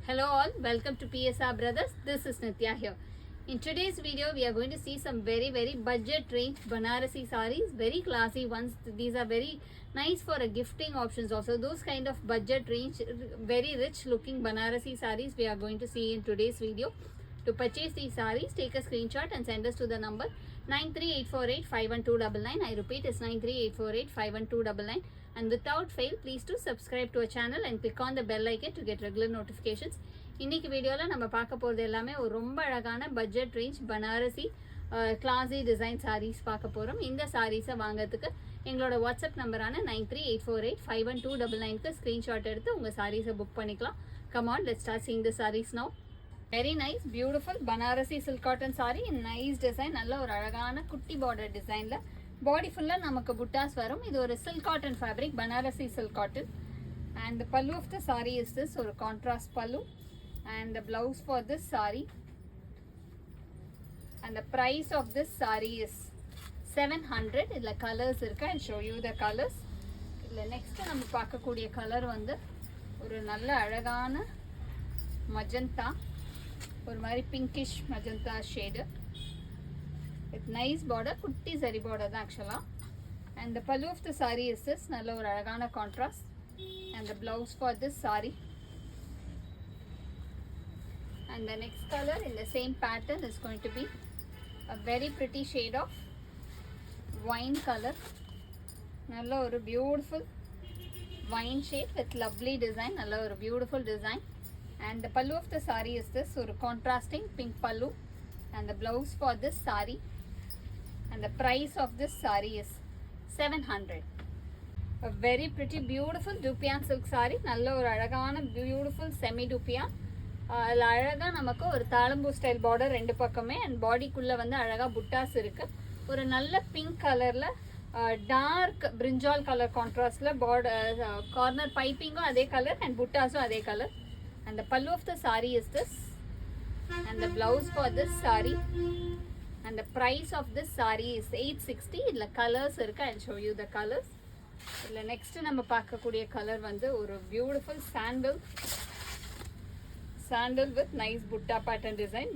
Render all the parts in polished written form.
Hello all, welcome to PSR Brothers. This is Nitya here. In today's video, we are going to see some very budget range Banarasi sarees, very classy ones. These are very nice for a gifting options also. Those kind of budget range, very rich looking Banarasi sarees we are going to see in today's video. To purchase these sarees, take a screenshot and send us to the number 938485129. I repeat, it's 938485129. And without fail, please do subscribe to our channel and click on the bell icon to get regular notifications. இன்னைக்கு வீடியோல நம்ம பார்க்க போறது எல்லாமே ஒரு ரொம்ப அழகான budget range Banarasi classy design sarees பார்க்க போறோம். இந்த sarees வாங்குறதுக்கு எங்களோட வாட்ஸ்அப் நம்பரான 9384851299 க்கு ஸ்கிரீன்ஷாட் எடுத்து உங்க sarees புக் பண்ணிக்கலாம். Come on, let's start seeing the sarees now. Very nice, beautiful Banarasi silk cotton saree in nice design. நல்ல ஒரு அழகான குட்டி border designல body full நமக்கு buttas வரும். இது ஒரு silk cotton fabric, Banarasi silk cotton. And the pallu of the saree is this, ஒரு contrast pallu. And the blouse for this saree. And the price of this saree is 700. இதுல colors இருக்கு. I'll show you the colors. இதுல next நம்ம பார்க்கக்கூடிய color வந்து ஒரு நல்ல அழகான magenta, ஒரு மாதிரி pinkish magenta shade with nice border, குட்டி zari border தான் actually. And the pallu of the saree is this, நல்ல ஒரு அழகான contrast. And the blouse for this saree. And the next color in the same pattern is going to be a very pretty shade of wine color. நல்ல ஒரு beautiful wine shade with lovely design, நல்ல ஒரு beautiful design. And the pallu of the saree is this, ஒரு contrasting pink pallu. And the blouse for this saree. And the price of this saree is 700. A very pretty beautiful Dupion silk saree. நல்ல ஒரு அழகான beautiful semi Dupion. அதில் அழகாக நமக்கு ஒரு தாளம்பூ style border ரெண்டு பக்கமே அண்ட் பாடிக்குள்ளே வந்து அழகாக புட்டாஸ் இருக்குது. ஒரு நல்ல பிங்க் கலரில் டார்க் பிரிஞ்சால் கலர் கான்ட்ராஸ்டில் பார்டர் கார்னர் பைப்பிங்கும் அதே கலர் அண்ட் புட்டாஸும் அதே colour. And the pallu of the sari is this and the blouse for this sari and the price of this saree is 860. இதில் கலர்ஸ் இருக்குது. I show you the colours. இதில் நெக்ஸ்ட்டு நம்ம பார்க்கக்கூடிய கலர் வந்து ஒரு beautiful sandal with nice butta pattern design.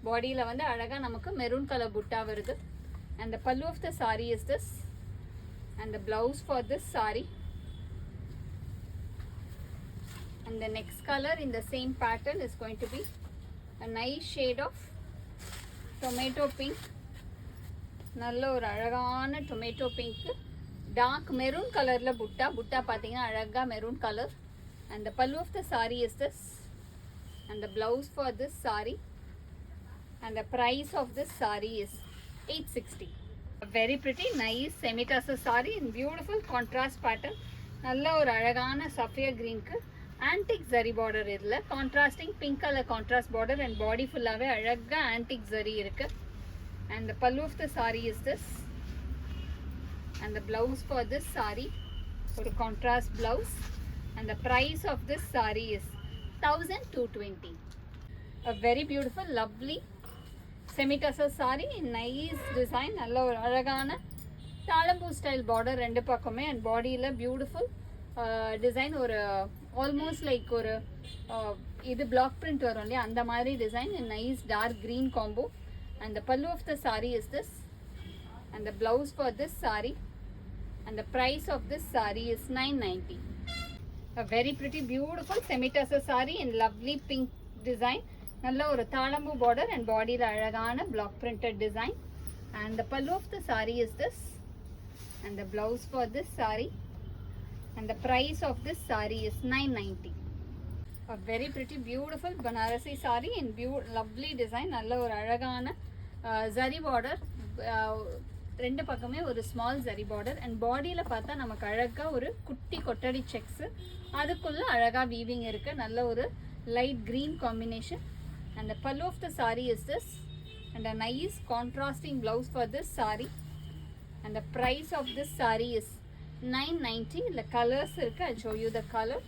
பாடியில் வந்து அழகாக நமக்கு மெரூன் கலர் புட்டா வருது. And the pallu of the sari is this and the blouse for this sari. And the next colour in the same pattern is going to be a nice shade of tomato pink. நல்ல ஒரு அழகான tomato pink dark maroon கலரில் புட்டா பார்த்தீங்கன்னா அழகாக maroon colour. And the pallu of the saree is this and the blouse for this saree and the price of this saree is 860. A very pretty nice semi-tussar saree in beautiful contrast pattern. நல்ல ஒரு அழகான sapphire கிரீனுக்கு antique zari border. இதில் contrasting pink colour contrast border and body ஃபுல்லாகவே அழகாக antique zari இருக்குது. And the pallu of the saree is this and the blouse for this saree, ஒரு contrast blouse. And the price of this saree is 1220. A very beautiful lovely semi-tussar saree in nice design. நல்ல ஒரு அழகான தாளம்பூ style border ரெண்டு பக்கமே and பாடியில் beautiful design. ஒரு almost like ஒரு இது பிளாக் பிரிண்ட் வரும் இல்லையா அந்த மாதிரி design in nice dark green combo. And the pallu of the saree is this and the blouse for this saree and the price of this saree is 990. A very pretty beautiful semi-tussar saree in lovely pink design. நல்ல ஒரு தாளம்பூ border and bodyல அழகான block printed design. And the pallu of the saree is this and the blouse for this saree and the price of this saree is 990. A very pretty beautiful Banarasi saree in lovely design. நல்ல ஒரு அழகான zari border, ரெண்டு பக்கமே ஒரு small zari border and பாடியில் பார்த்தா நமக்கு அழகாக ஒரு குட்டி கொட்டடி செக்ஸு, அதுக்குள்ளே அழகாக வீவிங் இருக்குது. நல்ல ஒரு light green combination. And the pallu of the sari is this and a nice contrasting blouse for this sari and the price of this saree is 990. இல்லை கலர்ஸ் இருக்குது. I show you the colour.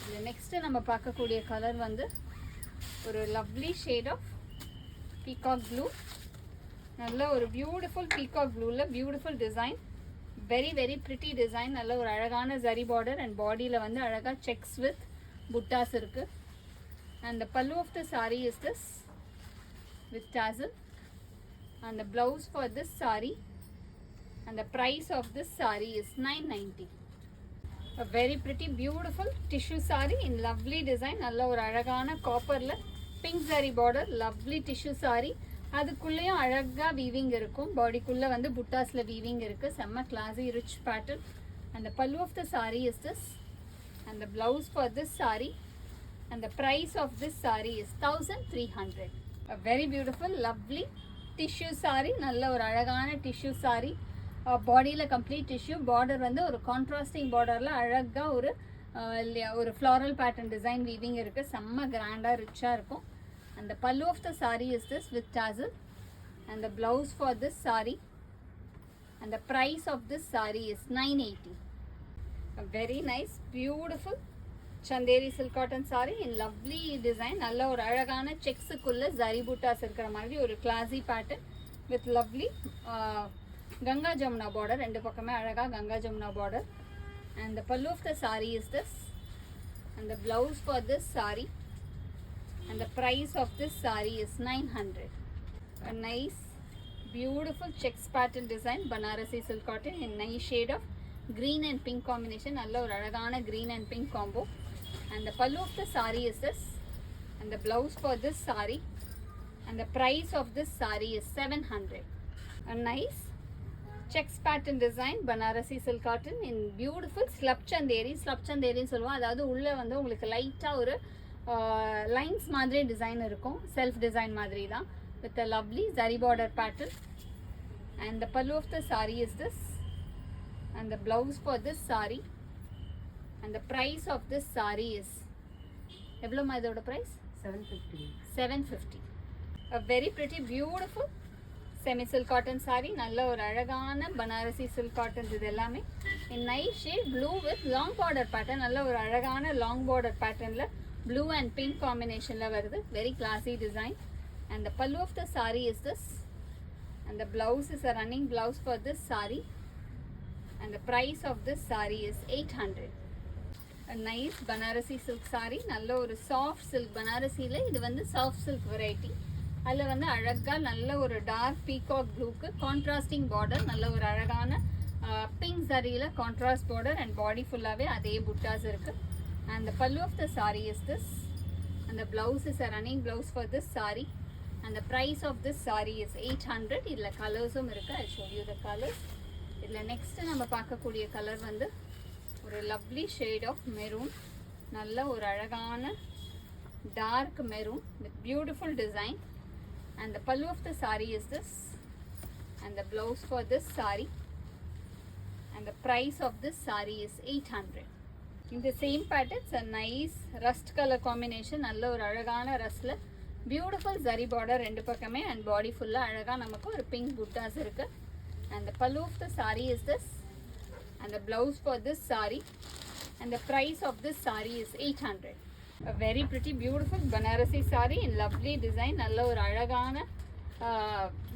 இல்லை நெக்ஸ்ட்டு நம்ம பார்க்கக்கூடிய கலர் வந்து ஒரு lovely shade of peacock blue. நல்ல ஒரு beautiful peacock ப்ளூவில் beautiful design, very pretty design. நல்ல ஒரு அழகான ஜரி பார்டர் அண்ட் பாடியில் வந்து அழகாக செக்ஸ் வித் புட்டாஸ் இருக்குது. And the pallu of the saree is this with tassel. And the blouse for this saree, and the price of this saree is 990. A very pretty beautiful tissue saree in lovely design. நல்ல ஒரு அழகான காப்பர்ல pink saree border, lovely tissue saree. அதுக்குள்ளேயும் அழகா weaving இருக்கும். பாடிக்குள்ள வந்து புட்டாஸ்ல weaving இருக்கு. செம்ம classy rich pattern. And the pallu of the saree is this, and the blouse for this saree, and the price of this saree is 1300. A very beautiful lovely tissue saree. நல்ல ஒரு அழகான tissue saree. பாடியில் complete tissue. Border வந்து ஒரு contrasting பார்டரில் அழகாக ஒரு floral pattern design weaving இருக்குது. செம்ம கிராண்டாக ரிச்சாக இருக்கும். அந்த pallu of the saree is this with tassel, and the blouse for this saree, and the price of this saree is 980. A very nice beautiful Chanderi silk cotton saree in lovely design. நல்ல ஒரு அழகான செக்ஸுக்குள்ள ஜரி பூட்டாஸ் இருக்கிற மாதிரி ஒரு classy pattern with lovely Ganga Jamuna border. ரெண்டு பக்கமே அழகா Ganga Jamuna border. And the pallu of the saree is this, and the blouse for this saree, and the price of this saree is 900. A nice beautiful checks pattern design Banarasi silk cotton in nice shade of green and pink combination. நல்ல ஒரு அழகான green and pink combo. And the pallu of the saree is this, and the blouse for this saree, and the price of this saree is 700. A nice checks pattern design Banarasi silk cotton in beautiful slab chanderi. Slab chanderi ன்னு சொல்லுவோம். அதாவது உள்ள வந்து உங்களுக்கு லைட்டா ஒரு lines மாதிரி design இருக்கும். செல்ஃப் டிசைன் மாதிரி தான் with a lovely zari border pattern. And the pallu of the saree is this, and the blouse for this saree, and the price of this saree is எவ்வளவு இதோட price? 750. A very pretty beautiful semi silk cotton saree. நல்ல ஒரு அழகான Banarasi silk cotton இது எல்லாமே in nice shade blue with long border pattern. நல்ல ஒரு அழகான long border patternல blue and pink combinationல வருது. Very classy design. And the pallu of the saree is this, and the blouse is a running blouse for this saree, and the price of this saree is 800. A nice Banarasi silk saree. நல்ல ஒரு soft silk பனாரசில இது வந்து soft silk variety. அதில் வந்து அழகாக நல்ல ஒரு dark peacock ப்ளூக்கு கான்ட்ராஸ்டிங் பார்டர். நல்ல ஒரு அழகான பிங்க் சரியில் கான்ட்ராஸ்ட் பார்டர் அண்ட் பாடி ஃபுல்லாகவே அதே புட்டாஸ் இருக்குது. And the pallu of the saree is this, and the blouse is a running blouse for this saree, and the price of this saree is 800. இதில் கலர்ஸும் இருக்குது. I show you the colors. இதில் next நம்ம பார்க்கக்கூடிய colour வந்து ஒரு lovely shade of maroon. நல்ல ஒரு அழகான dark maroon with beautiful design. And the pallu of the saree is this, and the blouse for this saree, and the price of this saree is 800. In the same pattern, it's a nice rust color combination. நல்ல ஒரு அழகான ரஸ்ட்ல beautiful zari border ரெண்டு பக்கமே and body ஃபுல்லா அழகா நமக்கு ஒரு pink buttas இருக்கு. And the pallu of the saree is this, and the blouse for this saree, and the price of this saree is 800. A very pretty beautiful Banarasi saree in lovely design. நல்ல ஒரு அழகான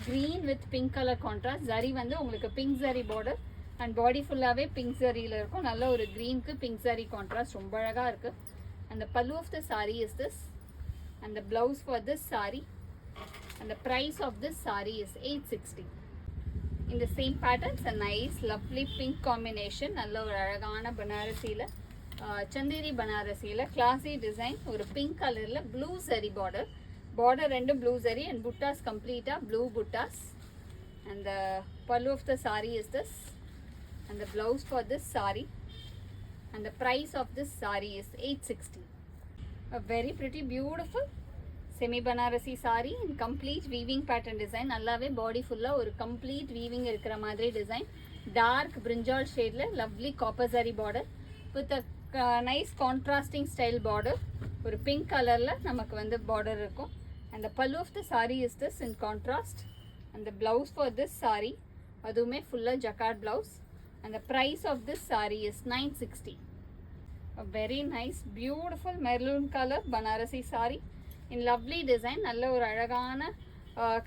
green with pink color contrast. zari வந்து உங்களுக்கு pink zari border and body ஃபுல்லாவே pink zariல இருக்கும். நல்ல ஒரு greenக்கு pink zari contrast ரொம்ப அழகா இருக்கு. And the pallu of the saree is this, and the blouse for this saree, and the price of this saree is 860. In the same pattern, it's a nice lovely pink combination. நல்ல ஒரு அழகான பனாரசில சந்தேரி பனாரசியில் classy design ஒரு pink கலரில் blue zari border. Border ரெண்டு blue zari and buttas கம்ப்ளீட்டாக blue buttas. And the pallu of the saree is this, and the blouse for this saree, and the price of this saree is 860. A very pretty beautiful semi banarasi saree in complete weaving pattern design. நல்லாவே பாடி ஃபுல்லாக ஒரு complete weaving இருக்கிற மாதிரி design. Dark brinjal ஷேடில் lovely copper zari border with a nice contrasting style border. ஒரு pink கலரில் நமக்கு வந்து பார்டர் இருக்கும். And the pallu of the saree is this in contrast, and the blouse for this saree அதுவுமே ஃபுல்லாக jacquard blouse. and the price of this saree is 960. A very nice beautiful maroon color Banarasi saree in lovely design. நல்ல ஒரு அழகான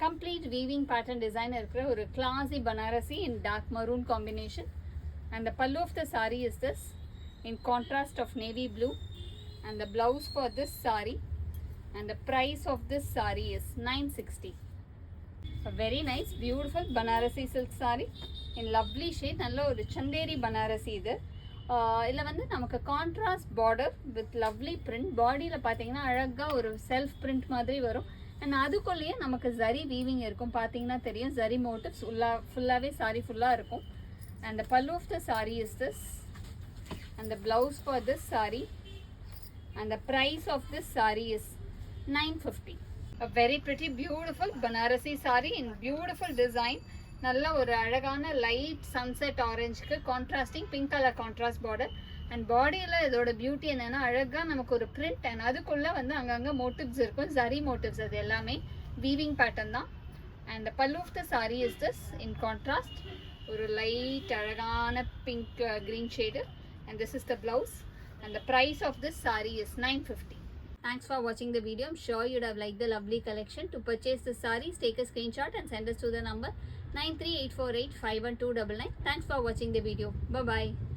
complete weaving pattern design இருக்கிற ஒரு classy Banarasi in dark maroon combination. And the pallu of the saree is this in contrast of navy blue, and the blouse for this saree, And the price of this saree is 960. A very nice beautiful Banarasi silk saree in lovely shade. நல்ல ஒரு சந்தேரி பனாரசி இது. இதில் வந்து நமக்கு contrast border with lovely print. பாடியில் பார்த்தீங்கன்னா அழகாக ஒரு செல்ஃப் பிரிண்ட் மாதிரி வரும். அண்ட் அதுக்குள்ளேயே நமக்கு ஜரி வீவிங் இருக்கும். பார்த்தீங்கன்னா தெரியும் ஜரி மோட்டிவ்ஸ் ஃபுல்லாகவே சாரி ஃபுல்லாக இருக்கும். And the pallu of the saree is this. And the blouse for this saree. And the price of this saree is 950. A very pretty beautiful Banarasi saree in beautiful design. நல்ல ஒரு அழகான light sunset ஆரஞ்சுக்கு contrasting pink colour contrast border. And பாடியில் இதோட beauty என்னென்னா அழகாக நமக்கு ஒரு பிரிண்ட் அண்ட் அதுக்குள்ளே வந்து அங்கங்கே மோட்டிவ்ஸ் இருக்கும். ஜரி மோட்டிவ்ஸ் அது எல்லாமே வீவிங் பேட்டர்ன் தான். And the pallu of the saree is this in contrast. ஒரு லைட் அழகான pink green shade. And this is the blouse. And the price of this saree is 950. Thanks for watching the video. I'm sure you'd have liked the lovely collection. To purchase the sarees, take a screenshot and send us to the number 938485129. Thanks for watching the video. Bye bye.